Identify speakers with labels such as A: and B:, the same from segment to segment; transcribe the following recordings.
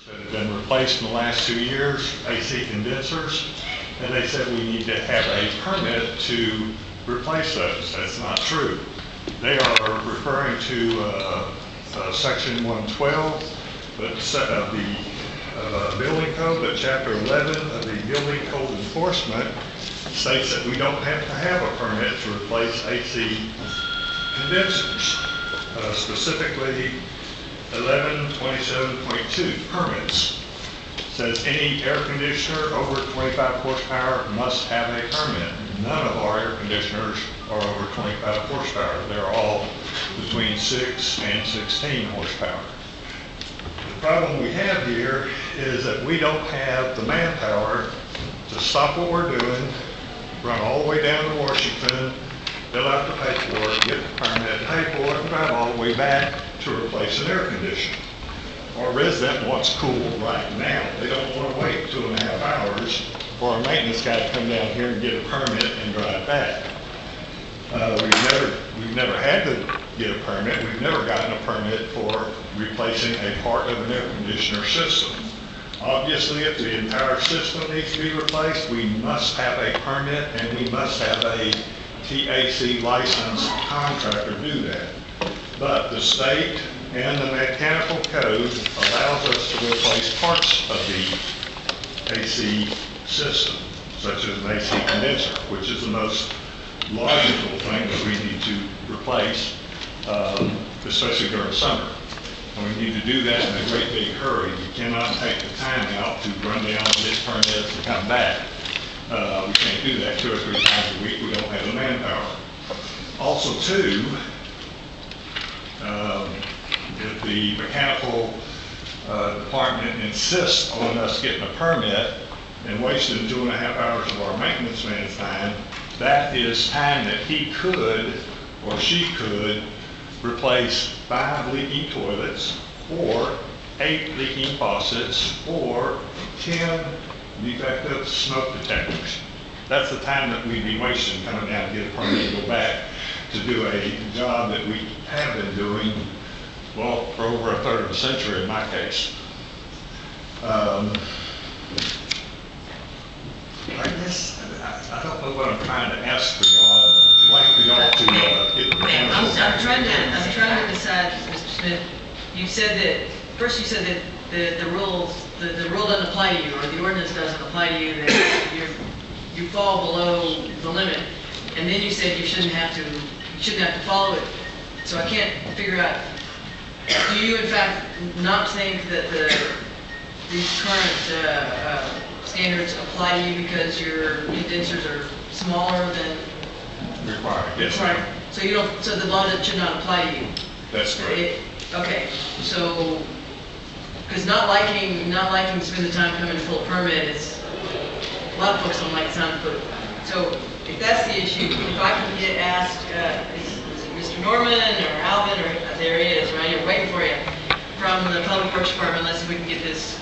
A: that have been replaced in the last 2 years, AC condensers, and they said we need to have a permit to replace those. That's not true. They are referring to section 112 of the building code, but chapter 11 of the building code enforcement states that we don't have to have a permit to replace AC condensers. Specifically, 1127.2 permits says any air conditioner over 25 horsepower must have a permit. None of our air conditioners are over 25 horsepower. They're all between 6 and 16 horsepower. The problem we have here is that we don't have the manpower to stop what we're doing, run all the way down to Washington, fill out the paperwork, get the permit, pay for it, and drive all the way back to replace an air conditioner. Our resident wants cool right now. They don't want to wait 2.5 hours for a maintenance guy to come down here and get a permit and drive back. We've never had to get a permit. We've never gotten a permit for replacing a part of an air conditioner system. Obviously, if the entire system needs to be replaced, we must have a permit and we must have a TAC licensed contractor do that. But the state and the mechanical code allows us to replace parts of the AC system, such as an AC condenser, which is the most logical thing that we need to replace, especially during summer. And we need to do that in a great big hurry. We cannot take the time out to run down, get permits, and come back. We can't do that 2 or 3 times a week. We don't have the manpower. Also, too, if the mechanical department insists on us getting a permit and wasting 2.5 hours of our maintenance man's time, that is time that he could or she could replace 5 leaking toilets or 8 leaking faucets or 10 defective smoke detectors. That's the time that we'd be wasting coming down to get a permit and go back to do a job that we have been doing, well, for over a third of a century in my case. I guess, I don't know what I'm trying to ask for y'all. I'd like for y'all to get the mechanical.
B: I'm trying to decide, Mr. Smith. You said that, first you said that the rule doesn't apply to you, or the ordinance doesn't apply to you, that you fall below the limit. And then you said you shouldn't have to follow it. So I can't figure out, do you in fact not think that these current standards apply to you because your condensers are smaller than
A: Required, yes.
B: Right. So you don't. So the law should not apply to you.
A: That's correct.
B: Okay. So, because not liking to spend the time coming to pull a permit is, a lot of folks don't like the time to put. So if that's the issue, if I can get asked, is it Mr. Norman or Alvin or there he is, right? You're waiting for you from the Public Works Department. Let's see if we can get this.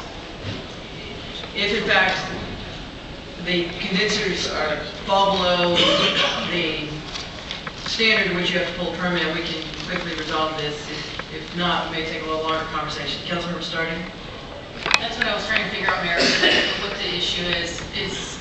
B: If in fact the condensers fall below the standard in which you have to pull a permit, we can quickly resolve this. If not, it may take a little longer conversation. Councilmember Starting?
C: That's what I was trying to figure out, Mayor, what the issue is